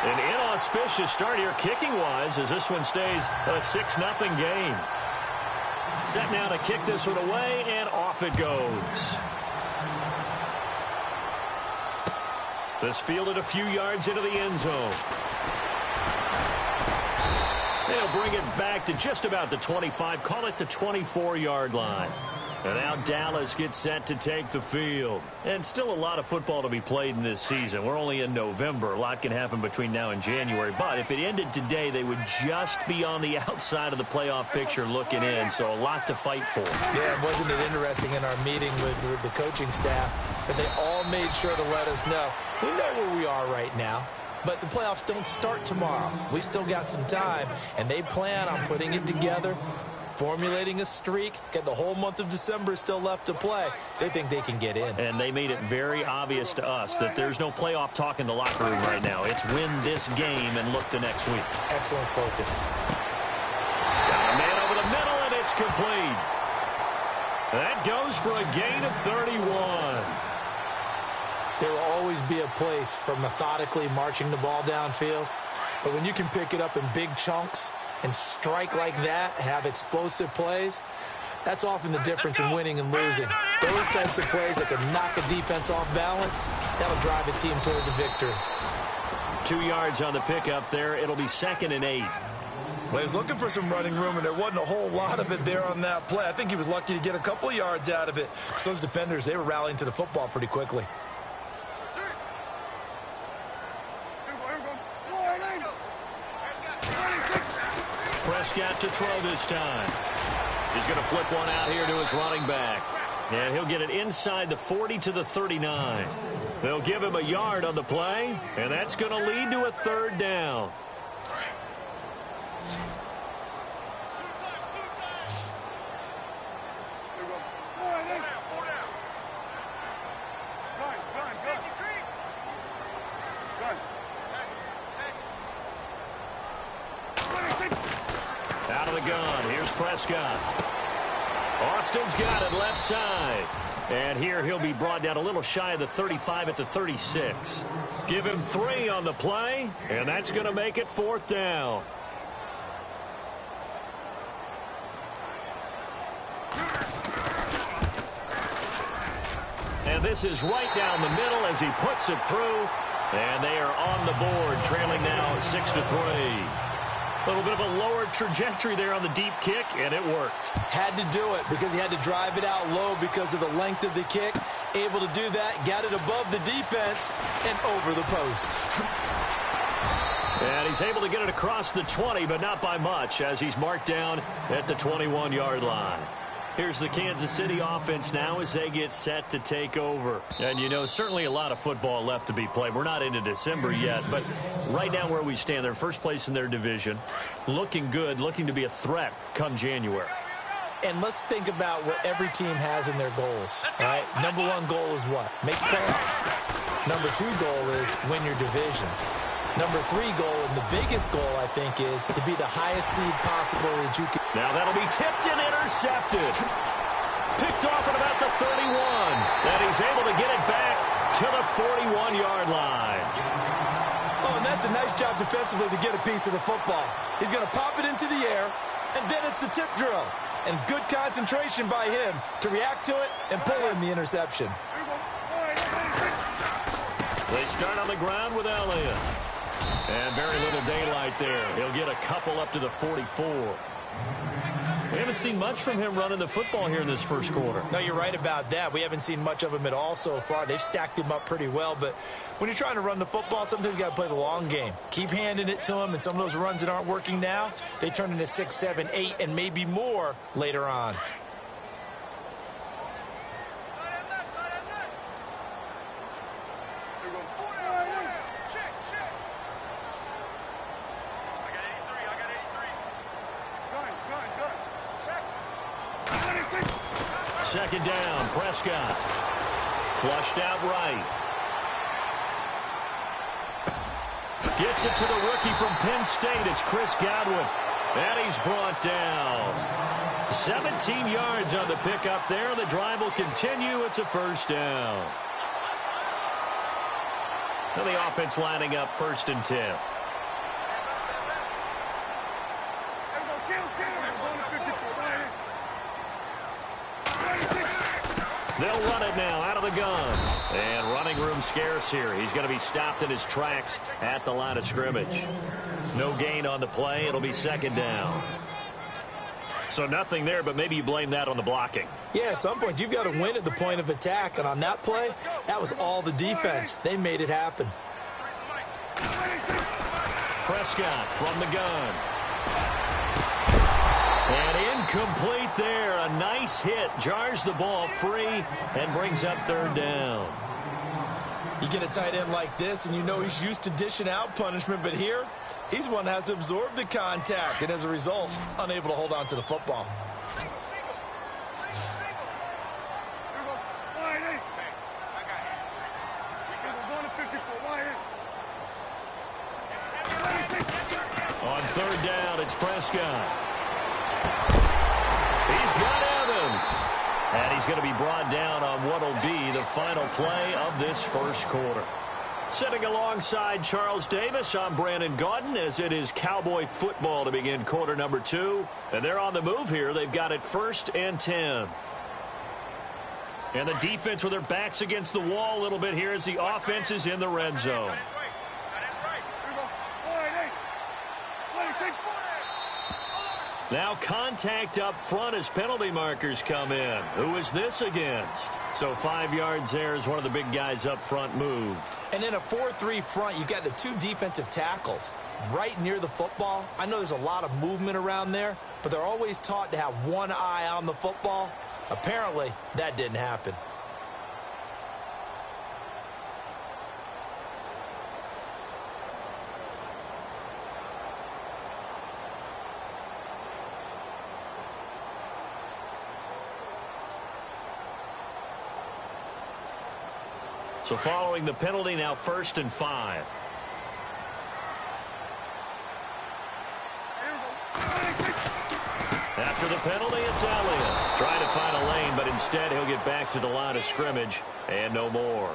An inauspicious start here kicking-wise as this one stays a 6-0 game. Set now to kick this one away, and off it goes. This fielded a few yards into the end zone. They'll bring it back to just about the 25, call it the 24-yard line. And now Dallas gets set to take the field. And still a lot of football to be played in this season. We're only in November. A lot can happen between now and January. But if it ended today, they would just be on the outside of the playoff picture looking in. So a lot to fight for. Yeah, wasn't it interesting in our meeting with the coaching staff that they all made sure to let us know. We know where we are right now. But the playoffs don't start tomorrow. We still got some time. And they plan on putting it together, formulating a streak, get the whole month of December still left to play. They think they can get in. And they made it very obvious to us that there's no playoff talk in the locker room right now. It's win this game and look to next week. Excellent focus. Got a man over the middle, and it's complete. That goes for a gain of 31. There will always be a place for methodically marching the ball downfield. But when you can pick it up in big chunks and strike like that, have explosive plays, that's often the difference in winning and losing. Those types of plays that can knock a defense off balance, that'll drive a team towards a victory. 2 yards on the pickup there. It'll be 2nd and 8. Well, he was looking for some running room, and there wasn't a whole lot of it there on that play. I think he was lucky to get a couple yards out of it. So those defenders, they were rallying to the football pretty quickly. Prescott to throw this time. He's going to flip one out here to his running back. And he'll get it inside the 40 to the 39. They'll give him a yard on the play, and that's going to lead to a 3rd down. Out of the gun, here's Prescott. Austin's got it left side. And here he'll be brought down a little shy of the 35 at the 36. Give him 3 on the play, and that's going to make it 4th down. And this is right down the middle as he puts it through. And they are on the board, trailing now 6-3. A little bit of a lower trajectory there on the deep kick, and it worked. Had to do it because he had to drive it out low because of the length of the kick. Able to do that, got it above the defense and over the post. And he's able to get it across the 20, but not by much as he's marked down at the 21-yard line. Here's the Kansas City offense now as they get set to take over. And, you know, certainly a lot of football left to be played. We're not into December yet, but right now where we stand, they're first place in their division. Looking good, looking to be a threat come January. And let's think about what every team has in their goals, all right? Number 1 goal is what? Make playoffs. Number 2 goal is win your division. Number 3 goal, and the biggest goal, I think, is to be the highest seed possible that you can. Now that'll be tipped and intercepted. Picked off at about the 31. And he's able to get it back to the 41-yard line. Oh, and that's a nice job defensively to get a piece of the football. He's going to pop it into the air, and then it's the tip drill. And good concentration by him to react to it and pull in the interception. They start on the ground with Elliott. And very little daylight there. He'll get a couple up to the 44. We haven't seen much from him running the football here in this first quarter. No, you're right about that. We haven't seen much of him at all so far. They've stacked him up pretty well. But when you're trying to run the football, sometimes you got to play the long game. Keep handing it to him. And some of those runs that aren't working now, they turn into 6, 7, 8, and maybe more later on. Second down, Prescott. Flushed out right. Gets it to the rookie from Penn State. It's Chris Godwin. And he's brought down. 17 yards on the pickup there. The drive will continue. It's a 1st down. And the offense lining up 1st and 10. They'll run it now out of the gun. And running room scarce here. He's going to be stopped in his tracks at the line of scrimmage. No gain on the play. It'll be 2nd down. So nothing there, but maybe you blame that on the blocking. Yeah, at some point you've got to win at the point of attack. And on that play, that was all the defense. They made it happen. Prescott from the gun. And incomplete there. A nice hit. Jars the ball free and brings up 3rd down. You get a tight end like this, and you know he's used to dishing out punishment, but here, he's the one that has to absorb the contact, and as a result, unable to hold on to the football. On 3rd down, it's Prescott. He's got Evans. And he's going to be brought down on what will be the final play of this 1st quarter. Sitting alongside Charles Davis, I'm Brandon Gaudin, as it is Cowboy football to begin quarter number 2. And they're on the move here. They've got it 1st and 10. And the defense with their backs against the wall a little bit here as the offense is in the red zone. Now contact up front as penalty markers come in. Who is this against? So 5 yards there as one of the big guys up front moved. And in a 4-3 front, you've got the 2 defensive tackles right near the football. I know there's a lot of movement around there, but they're always taught to have one eye on the football. Apparently, that didn't happen. So following the penalty, now 1st and 5. After the penalty, it's Elliott. Trying to find a lane, but instead he'll get back to the line of scrimmage and no more.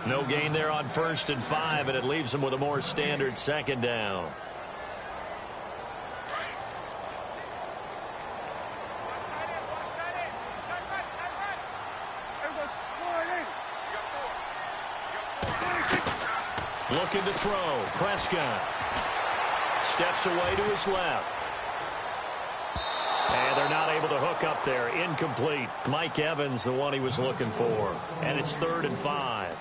No gain there on 1st and 5, and it leaves him with a more standard 2nd down. Looking to throw. Prescott steps away to his left. And they're not able to hook up there. Incomplete. Mike Evans, the one he was looking for. And it's 3rd and 5.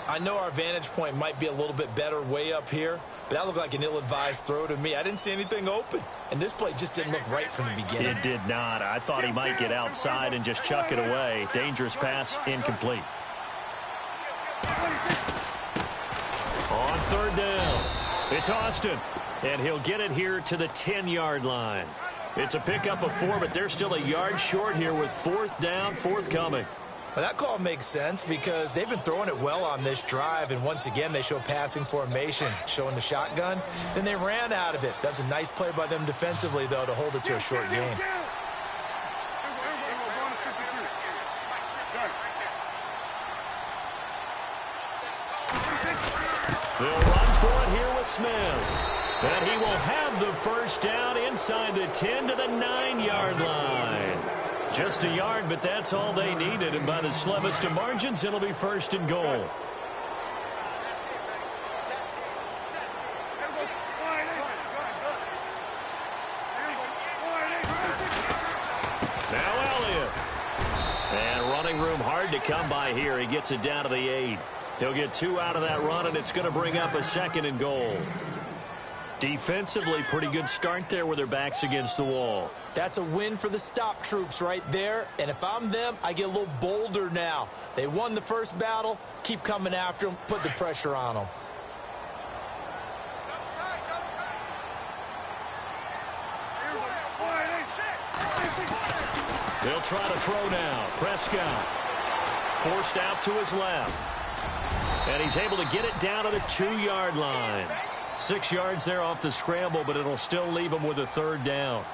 I know our vantage point might be a little bit better way up here, but that looked like an ill-advised throw to me. I didn't see anything open, and this play just didn't look right from the beginning. It did not. I thought he might get outside and just chuck it away. Dangerous pass, incomplete. On 3rd down, it's Austin, and he'll get it here to the 10-yard line. It's a pickup of 4, but they're still a yard short here with 4th down, forthcoming. Well, that call makes sense because they've been throwing it well on this drive, and once again they show passing formation, showing the shotgun. Then they ran out of it. That's a nice play by them defensively, though, to hold it to a short game. They'll run for it here with Smith. And he will have the 1st down inside the 10 to the 9-yard line. Just a yard, but that's all they needed. And by the slimmest of margins, it'll be 1st and goal. Now Elliott. And running room hard to come by here. He gets it down to the 8. He'll get 2 out of that run, and it's going to bring up a 2nd and goal. Defensively, pretty good start there with their backs against the wall. That's a win for the stop troops right there. And if I'm them, I get a little bolder now. They won the first battle. Keep coming after them. Put the pressure on them. They'll try to throw now. Prescott forced out to his left. And he's able to get it down to the 2-yard line. 6 yards there off the scramble, but it'll still leave him with a 3rd down.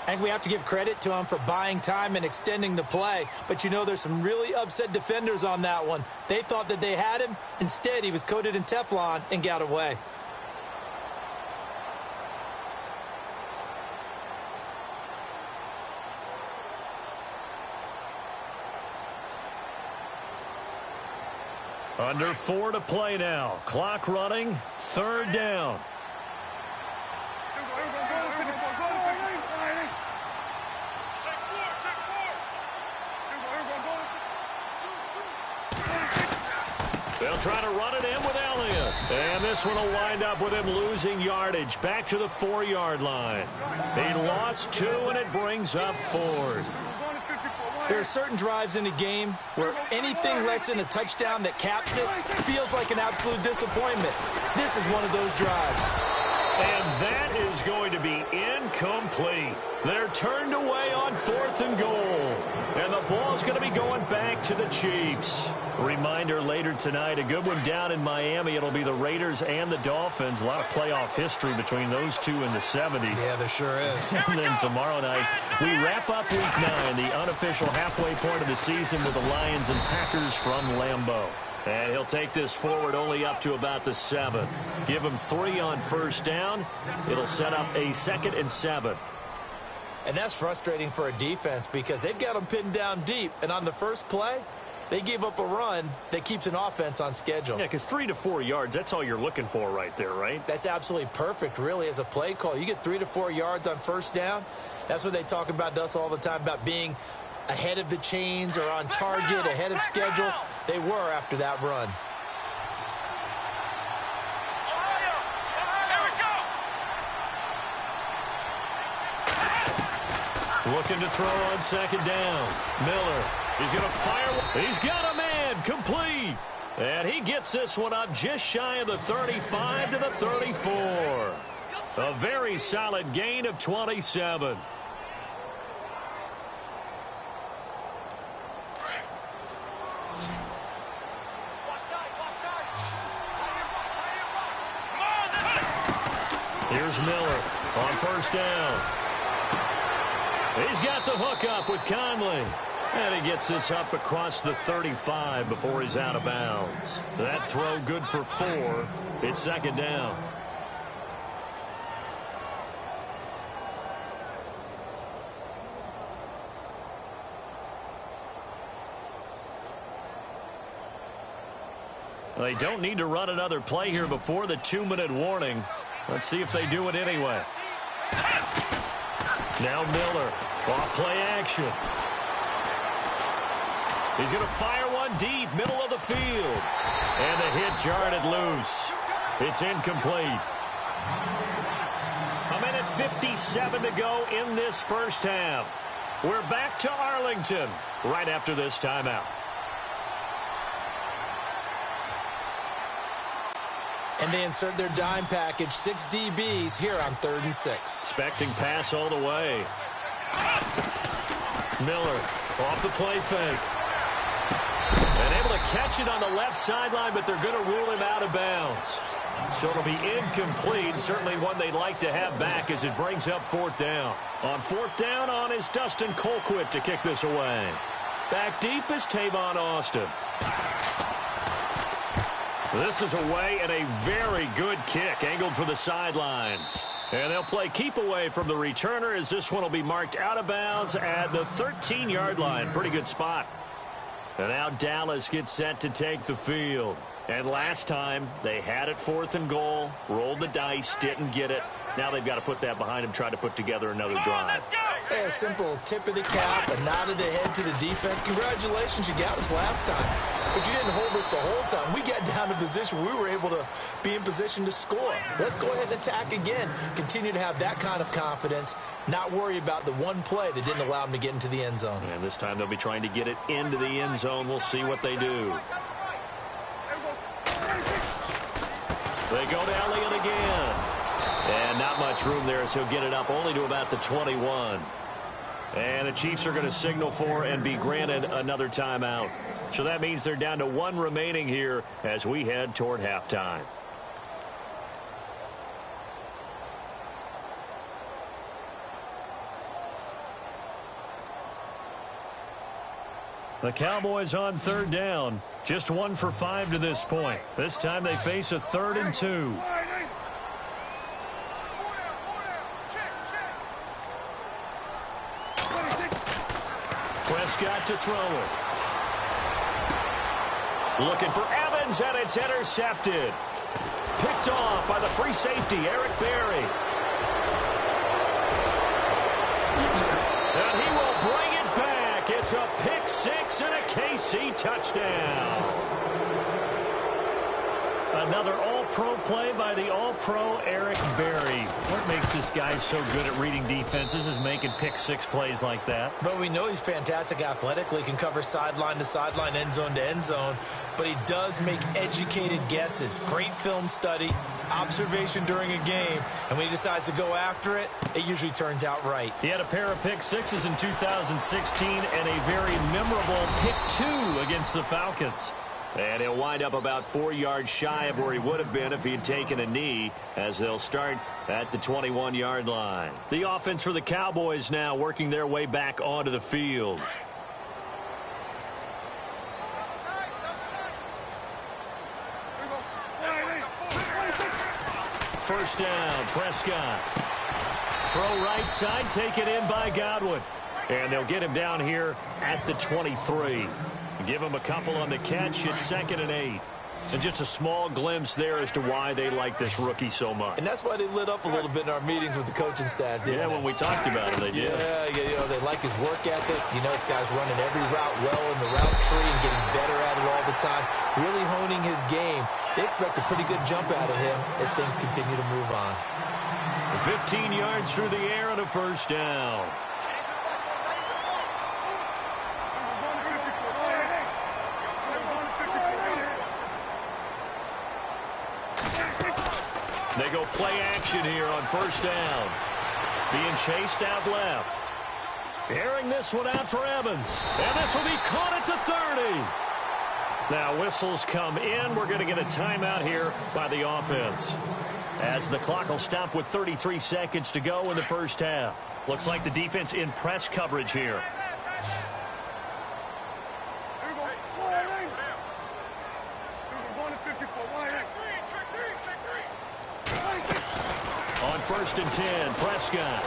I think we have to give credit to him for buying time and extending the play. But, you know, there's some really upset defenders on that one. They thought that they had him. Instead, he was coated in Teflon and got away. Under 4 to play now. Clock running. 3rd down. They'll try to run it in with Elliott. And this one will wind up with him losing yardage. Back to the 4-yard line. He lost 2, and it brings up 4th. There are certain drives in a game where anything less than a touchdown that caps it feels like an absolute disappointment. This is one of those drives. And that is going to be incomplete. They're turned away on 4th and goal. And the ball's going to be going back to the Chiefs. Reminder later tonight, a good one down in Miami. It'll be the Raiders and the Dolphins. A lot of playoff history between those two in the 70s. Yeah, there sure is. And then tomorrow night, we wrap up Week 9, the unofficial halfway point of the season with the Lions and Packers from Lambeau. And he'll take this forward only up to about the 7. Give him 3 on 1st down. It'll set up a 2nd and 7. And that's frustrating for a defense because they've got them pinned down deep. And on the first play, they gave up a run that keeps an offense on schedule. Yeah, because 3 to 4 yards, that's all you're looking for right there, right? That's absolutely perfect, really, as a play call. You get 3 to 4 yards on 1st down. That's what they talk about to us all the time, about being ahead of the chains or on target, ahead of schedule. They were after that run. Looking to throw on 2nd down. Miller, he's going to fire. He's got a man, complete. And he gets this one up just shy of the 35 to the 34. A very solid gain of 27. Here's Miller on 1st down. He's got the hook up with Conley. And he gets this up across the 35 before he's out of bounds. That throw good for 4. It's 2nd down. They don't need to run another play here before the 2-minute warning. Let's see if they do it anyway. Now Miller, off play action. He's going to fire one deep, middle of the field. And the hit jarred it loose. It's incomplete. 1:57 to go in this first half. We're back to Arlington right after this timeout. And they insert their dime package, 6 DBs here on 3rd and 6. Expecting pass all the way. Miller off the play fake. And able to catch it on the left sideline, but they're going to rule him out of bounds. So it'll be incomplete. Certainly one they'd like to have back as it brings up 4th down. On 4th down on is Dustin Colquitt to kick this away. Back deep is Tavon Austin. This is away and a very good kick angled for the sidelines. And they'll play keep away from the returner as this one will be marked out of bounds at the 13-yard line. Pretty good spot. And now Dallas gets set to take the field. And last time they had it 4th and goal, rolled the dice, didn't get it. Now they've got to put that behind them, try to put together another drive. Yeah, a simple tip of the cap, a nod of the head to the defense. Congratulations, you got us last time. But you didn't hold us the whole time. We got down to position where we were able to be in position to score. Let's go ahead and attack again. Continue to have that kind of confidence, not worry about the one play that didn't allow them to get into the end zone. And this time they'll be trying to get it into the end zone. We'll see what they do. They go to Elliott again. And not much room there, so he'll get it up only to about the 21. And the Chiefs are going to signal for and be granted another timeout. So that means they're down to 1 remaining here as we head toward halftime. The Cowboys on third down. Just 1 for 5 to this point. This time they face a 3rd and 2. Prescott to throw it. Looking for Evans, and it's intercepted. Picked off by the free safety, Eric Berry. And he will bring it back. It's a pick 6 and a KC touchdown. Another all-pro play by the all-pro Eric Berry. What makes this guy so good at reading defenses is making pick 6 plays like that. But we know he's fantastic athletically, can cover sideline to sideline, end zone to end zone. But he does make educated guesses. Great film study, observation during a game. And when he decides to go after it, it usually turns out right. He had a pair of pick 6s in 2016 and a very memorable pick 2 against the Falcons. And he'll wind up about 4 yards shy of where he would have been if he had taken a knee, as they'll start at the 21-yard line. The offense for the Cowboys now working their way back onto the field. First down, Prescott. Throw right side, taken in by Godwin. And they'll get him down here at the 23. Give him a couple on the catch. It's 2nd and 8. And just a small glimpse there as to why they like this rookie so much. And that's why they lit up a little bit in our meetings with the coaching staff, didn't they? When we talked about it, they did. Yeah, you know, they like his work ethic. You know, this guy's running every route well in the route tree and getting better at it all the time, really honing his game. They expect a pretty good jump out of him as things continue to move on. 15 yards through the air and a first down. They go play action here on first down. Being chased out left. Airing this one out for Evans. And this will be caught at the 30. Now whistles come in. We're going to get a timeout here by the offense, as the clock will stop with 33 seconds to go in the first half. Looks like the defense in press coverage here. On 1st and 10, Prescott.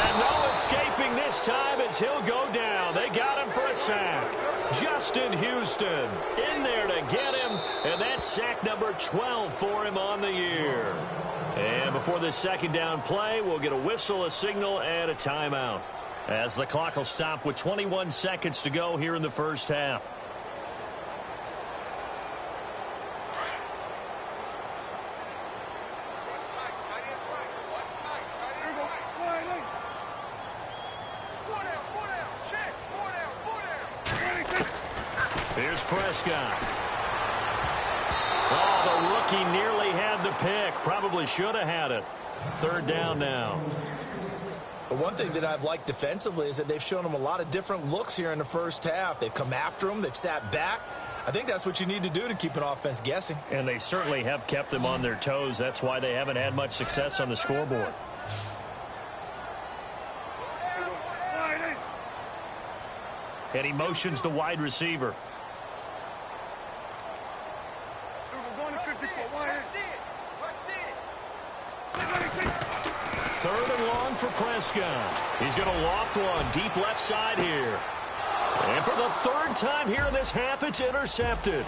And no escaping this time as he'll go down. They got him for a sack. Justin Houston in there to get him, and that's sack number 12 for him on the year. And before this second down play, we'll get a whistle, a signal, and a timeout, as the clock will stop with 21 seconds to go here in the first half. Here's Prescott. Oh, the rookie nearly had the pick. Probably should have had it. 3rd down now. But one thing that I've liked defensively is that they've shown him a lot of different looks here in the first half. They've come after him. They've sat back. I think that's what you need to do to keep an offense guessing. And they certainly have kept them on their toes. That's why they haven't had much success on the scoreboard. And he motions the wide receiver. Third and long for Prescott. He's going to loft one deep left side here. And for the 3rd time here in this half, it's intercepted.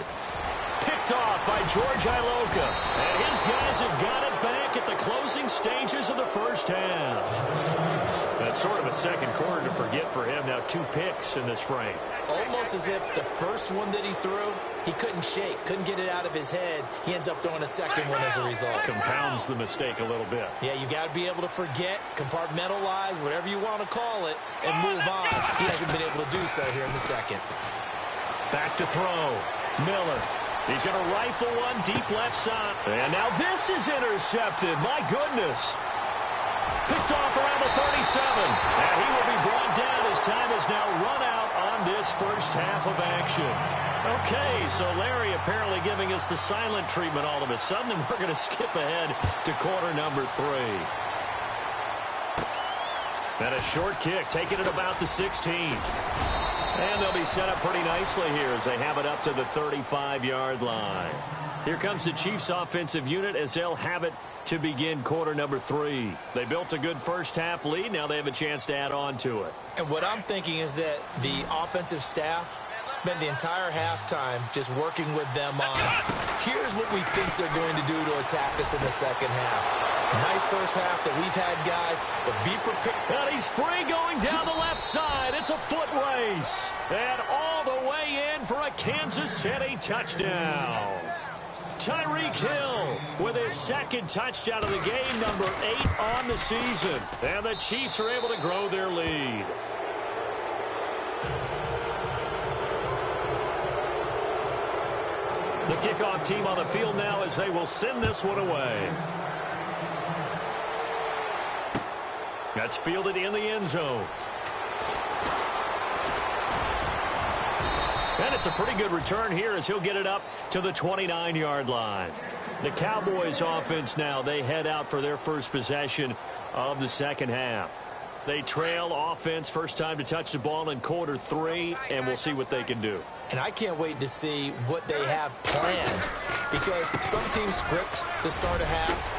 Picked off by George Iloka. And his guys have got it back at the closing stages of the first half. That's sort of a second quarter to forget for him. Now 2 picks in this frame. Almost as if the first one that he threw, he couldn't shake, couldn't get it out of his head. He ends up throwing a second one as a result. Compounds the mistake a little bit. Yeah, you got to be able to forget, compartmentalize, whatever you want to call it, and move on. He hasn't been able to do so here in the second. Back to throw. Miller. He's going to rifle one deep left side. And now this is intercepted. My goodness. Picked off around the 37. And he will be brought down as time has now run out on this first half of action. Okay, so Larry apparently giving us the silent treatment all of a sudden, and we're going to skip ahead to quarter number 3. And a short kick, taking it about the 16. And they'll be set up pretty nicely here as they have it up to the 35-yard line. Here comes the Chiefs offensive unit as they'll have it to begin quarter number 3. They built a good first-half lead. Now they have a chance to add on to it. And what I'm thinking is that the offensive staff spent the entire halftime just working with them on, here's what we think they're going to do to attack us in the second half. Nice first half that we've had, guys, but be prepared. And he's free going down the left side. It's a foot race. And all the way in for a Kansas City touchdown. Tyreek Hill with his second touchdown of the game, number 8 on the season. And the Chiefs are able to grow their lead. The kickoff team on the field now as they will send this one away. That's fielded in the end zone. And it's a pretty good return here as he'll get it up to the 29-yard line. The Cowboys offense now, they head out for their first possession of the second half. They trail offense, first time to touch the ball in quarter 3, and we'll see what they can do. And I can't wait to see what they have planned, because some teams script to start a half.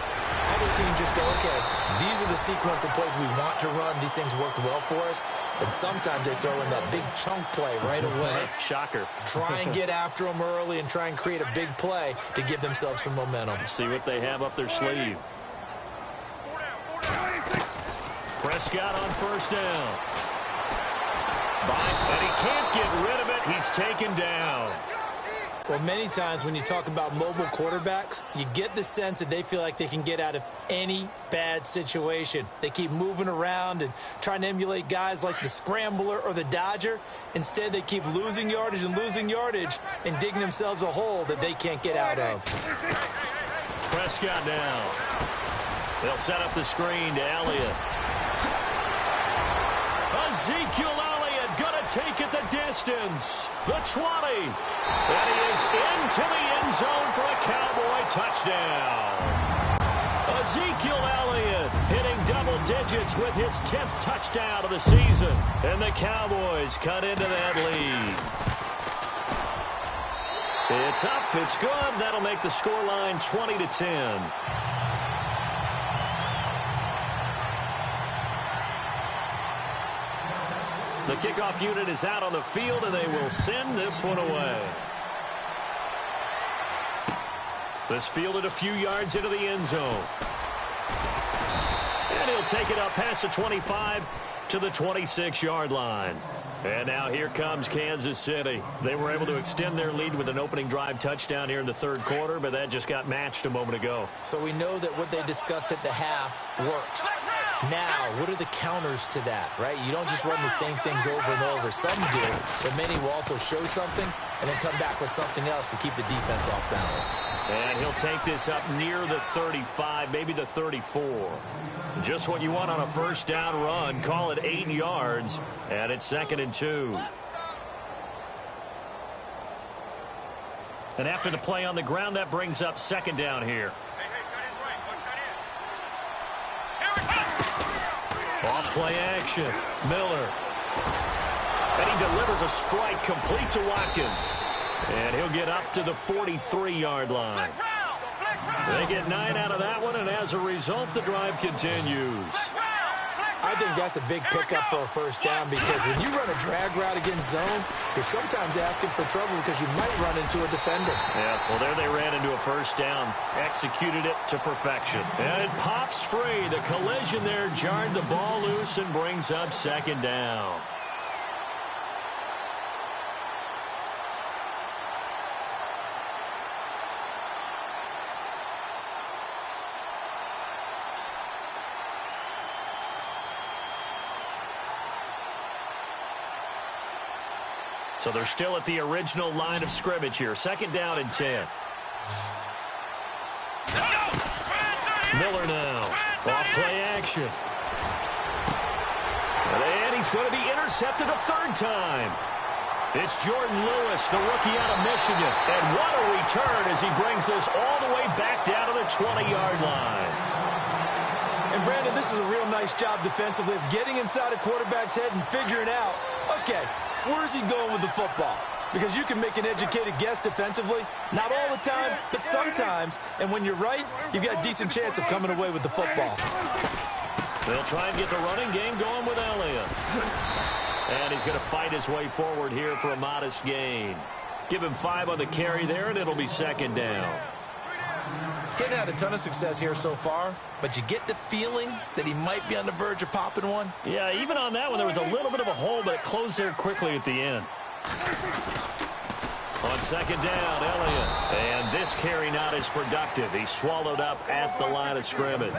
Other teams just go, okay, these are the sequence of plays we want to run. These things worked well for us. And sometimes they throw in that big chunk play right away. Shocker. Try and get after them early and try and create a big play to give themselves some momentum. See what they have up their sleeve. Prescott on first down. And he can't get rid of it. He's taken down. Well, many times when you talk about mobile quarterbacks, you get the sense that they feel like they can get out of any bad situation. They keep moving around and trying to emulate guys like the Scrambler or the Dodger. Instead, they keep losing yardage and digging themselves a hole that they can't get out of. Prescott now. They'll set up the screen to Elliott. Ezekiel Elliott going to take it the distance. The 20. And he is into the end zone for a Cowboy touchdown. Ezekiel Elliott hitting double digits with his 10th touchdown of the season. And the Cowboys cut into that lead. It's up. It's good. That'll make the scoreline 20-10. The kickoff unit is out on the field, and they will send this one away. This fielded a few yards into the end zone. And he'll take it up past the 25 to the 26-yard line. And now here comes Kansas City. They were able to extend their lead with an opening drive touchdown here in the third quarter, but that just got matched a moment ago. So we know that what they discussed at the half worked. Now, what are the counters to that, right? You don't just run the same things over and over. Some do, but many will also show something and then come back with something else to keep the defense off balance. And he'll take this up near the 35, maybe the 34. Just what you want on a first down run. Call it 8 yards, and it's 2nd and 2. And after the play on the ground, that brings up 2nd down here. Off play action. Miller. And he delivers a strike complete to Watkins. And he'll get up to the 43-yard line. They get 9 out of that one, and as a result, the drive continues. I think that's a big pickup for a first down, because when you run a drag route against zone, you're sometimes asking for trouble because you might run into a defender. Yeah, well, there they ran into a first down, executed it to perfection. And it pops free. The collision there jarred the ball loose and brings up 2nd down. So they're still at the original line of scrimmage here. 2nd down and 10. Miller now. Off play action. And he's going to be intercepted a 3rd time. It's Jordan Lewis, the rookie out of Michigan. And what a return as he brings this all the way back down to the 20-yard line. And Brandon, this is a real nice job defensively of getting inside a quarterback's head and figuring out, okay, where's he going with the football? Because you can make an educated guess defensively, not all the time, but sometimes. And when you're right, you've got a decent chance of coming away with the football. They'll try and get the running game going with Elliott. And he's going to fight his way forward here for a modest gain. Give him 5 on the carry there, and it'll be second down. Getting had a ton of success here so far, but you get the feeling that he might be on the verge of popping one. Yeah, even on that one, there was a little bit of a hole, but it closed there quickly at the end. On second down, Elliott. And this carry not as productive. He's swallowed up at the line of scrimmage.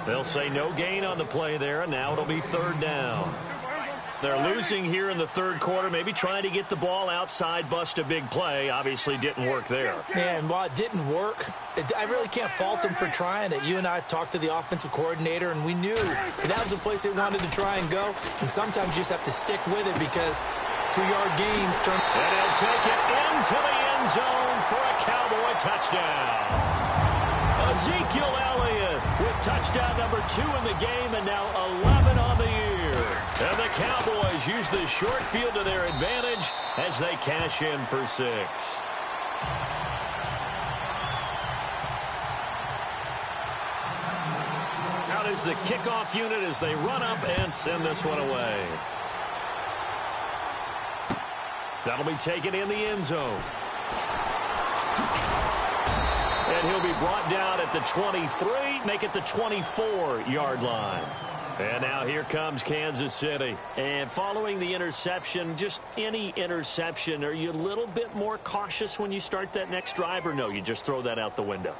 They'll say no gain on the play there, and now it'll be third down. They're losing here in the third quarter, maybe trying to get the ball outside, bust a big play. Obviously didn't work there. And while it didn't work, I really can't fault them for trying it. You and I have talked to the offensive coordinator, and we knew that was the place they wanted to try and go. And sometimes you just have to stick with it because 2-yard gains turn. And he'll take it into the end zone for a Cowboy touchdown. Ezekiel Elliott with touchdown number 2 in the game, and now 11 on the year. And the Cowboys use the short field to their advantage as they cash in for 6. Out is the kickoff unit as they run up and send this one away. That'll be taken in the end zone. And he'll be brought down at the 23, make it the 24-yard line. And now here comes Kansas City. And following the interception, just any interception, are you a little bit more cautious when you start that next drive, or no, you just throw that out the window?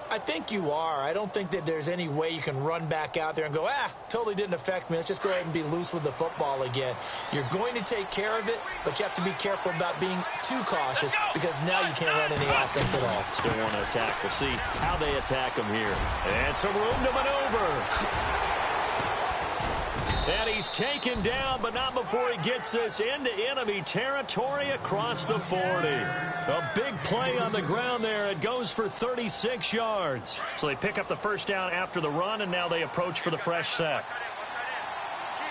I think you are. I don't think that there's any way you can run back out there and go, totally didn't affect me. Let's just go ahead and be loose with the football again. You're going to take care of it, but you have to be careful about being too cautious because now you can't run any offense at all. Still want to attack. We'll see how they attack him here. And some room to maneuver. And he's taken down, but not before he gets this into enemy territory across the 40. A big play on the ground there. It goes for 36 yards. So they pick up the first down after the run, and now they approach for the fresh set.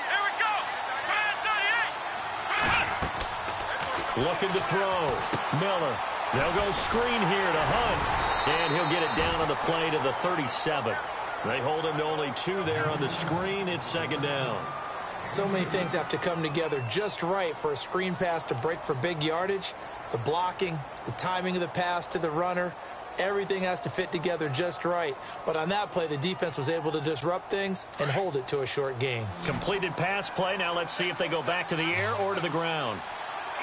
Here we go. Looking to throw. Miller. They'll go screen here to Hunt. And he'll get it down on the play to the 37. They hold him to only 2 there on the screen. It's second down. So many things have to come together just right for a screen pass to break for big yardage. The blocking, the timing of the pass to the runner, everything has to fit together just right. But on that play, the defense was able to disrupt things and hold it to a short gain. Completed pass play. Now let's see if they go back to the air or to the ground.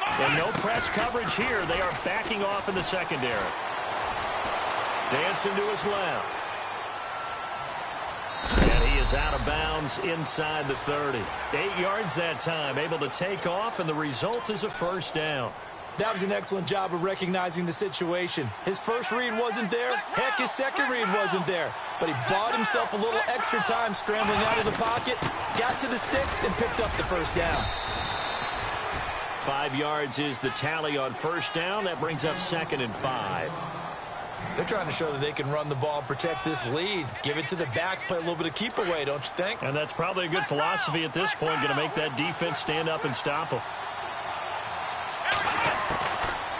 And no press coverage here. They are backing off in the secondary. Dancing to his left. And he is out of bounds inside the 30. 8 yards that time, able to take off, and the result is a first down. That was an excellent job of recognizing the situation. His first read wasn't there. Heck, his second read wasn't there. But he bought himself a little extra time scrambling out of the pocket, got to the sticks, and picked up the first down. 5 yards is the tally on first down. That brings up 2nd and 5. They're trying to show that they can run the ball and protect this lead. Give it to the backs, play a little bit of keep away, don't you think? And that's probably a good philosophy at this point, going to make that defense stand up and stop them.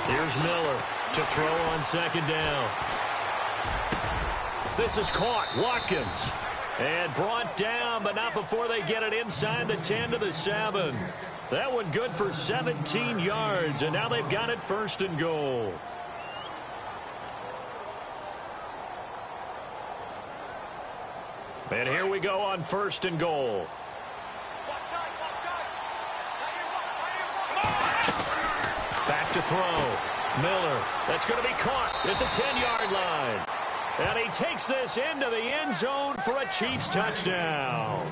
Here's Miller to throw on second down. This is caught. Watkins. And brought down, but not before they get it inside the 10 to the 7. That one good for 17 yards, and now they've got it 1st and goal. And here we go on 1st and goal. Back to throw. Miller. That's going to be caught at the 10-yard line. And he takes this into the end zone for a Chiefs touchdown.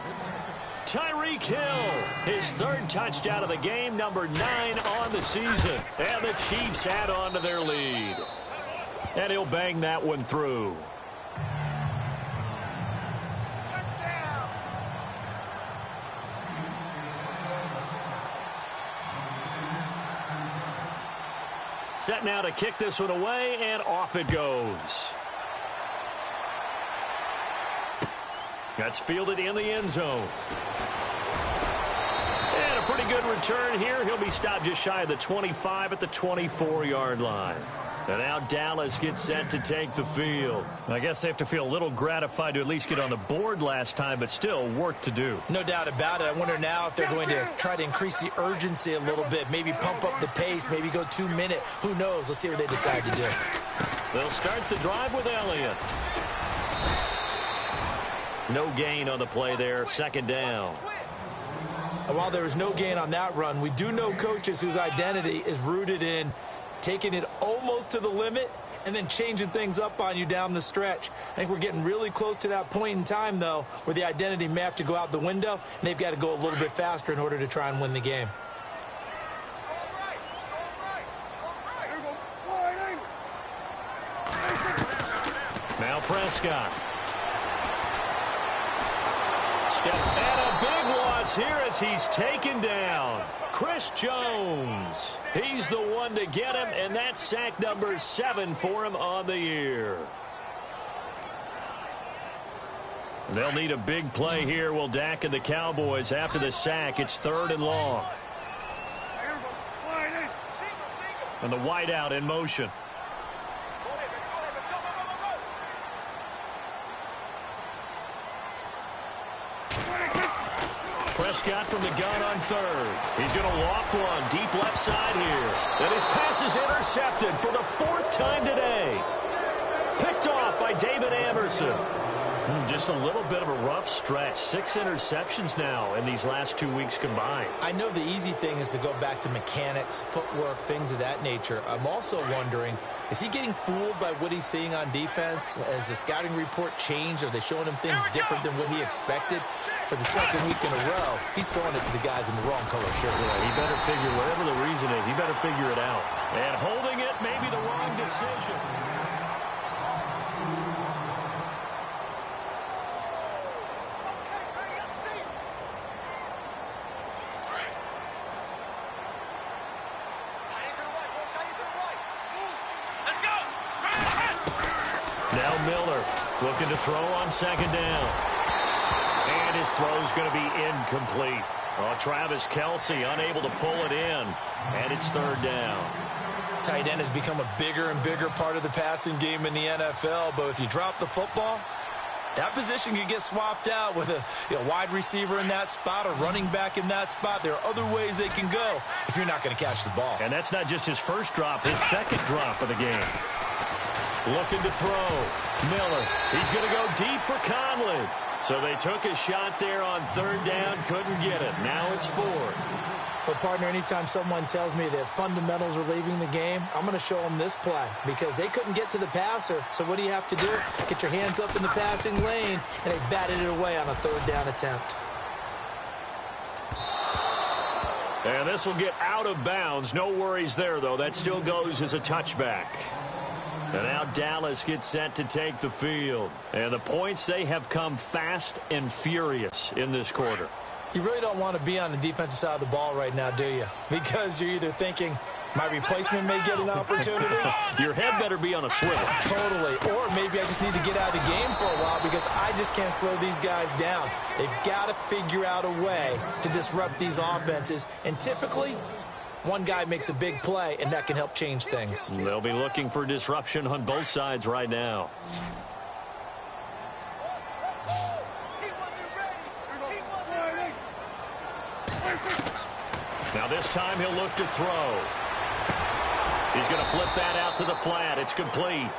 Tyreek Hill, his 3rd touchdown of the game, number 9 on the season. And the Chiefs add on to their lead. And he'll bang that one through. Set now to kick this one away, and off it goes. That's fielded in the end zone. And a pretty good return here. He'll be stopped just shy of the 25 at the 24-yard line. And now Dallas gets set to take the field. I guess they have to feel a little gratified to at least get on the board last time, but still work to do. No doubt about it. I wonder now if they're going to try to increase the urgency a little bit, maybe pump up the pace, maybe go 2-minute. Who knows? Let's see what they decide to do. They'll start the drive with Elliott. No gain on the play there, second down. And while there is no gain on that run, we do know coaches whose identity is rooted in taking it almost to the limit and then changing things up on you down the stretch. I think we're getting really close to that point in time, though, where the identity may have to go out the window, and they've got to go a little bit faster in order to try and win the game. Now Prescott. Step and a big loss here as he's taken down. Chris Jones. He's the one to get him, and that's sack number 7 for him on the year. They'll need a big play here. Will Dak and the Cowboys after the sack. It's 3rd and long. And the wideout in motion. Prescott from the gun on 3rd. He's going to loft one deep left side here. And his pass is intercepted for the 4th time today. Picked off by David Anderson. Just a little bit of a rough stretch. 6 interceptions now in these last 2 weeks combined. I know the easy thing is to go back to mechanics, footwork, things of that nature. I'm also wondering, is he getting fooled by what he's seeing on defense? Has the scouting report changed? Are they showing him things different than what he expected? For the 2nd week in a row, he's throwing it to the guys in the wrong color shirt. Yeah, he better figure, whatever the reason is, he better figure it out. And holding it may be the wrong decision. Now Miller looking to throw on 2nd down. And his throw's going to be incomplete. Oh, Travis Kelce unable to pull it in. And it's 3rd down. Tight end has become a bigger and bigger part of the passing game in the NFL. But if you drop the football, that position can get swapped out with a wide receiver in that spot, a running back in that spot. There are other ways they can go if you're not going to catch the ball. And that's not just his first drop, his 2nd drop of the game. Looking to throw. Miller. He's going to go deep for Conley. So they took a shot there on 3rd down, couldn't get it. Now it's 4th. But, partner, anytime someone tells me that fundamentals are leaving the game, I'm going to show them this play because they couldn't get to the passer. So what do you have to do? Get your hands up in the passing lane, and they batted it away on a 3rd down attempt. And this will get out of bounds. No worries there, though. That still goes as a touchback. And now Dallas gets set to take the field. And the points, they have come fast and furious in this quarter. You really don't want to be on the defensive side of the ball right now, do you? Because you're either thinking, my replacement may get an opportunity. Your head better be on a swivel. Totally. Or maybe I just need to get out of the game for a while because I just can't slow these guys down. They've got to figure out a way to disrupt these offenses. And typically, one guy makes a big play, and that can help change things. They'll be looking for disruption on both sides right now. Now this time he'll look to throw. He's going to flip that out to the flat. It's complete.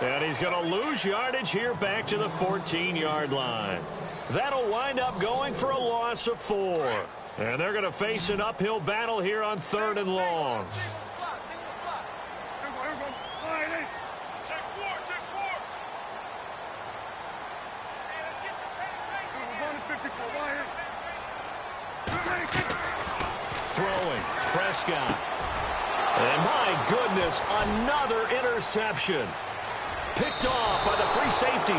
And he's going to lose yardage here back to the 14-yard line. That'll wind up going for a loss of 4. And they're going to face an uphill battle here on 3rd and long. Throwing, Prescott. And my goodness, another interception. Picked off by the free safety.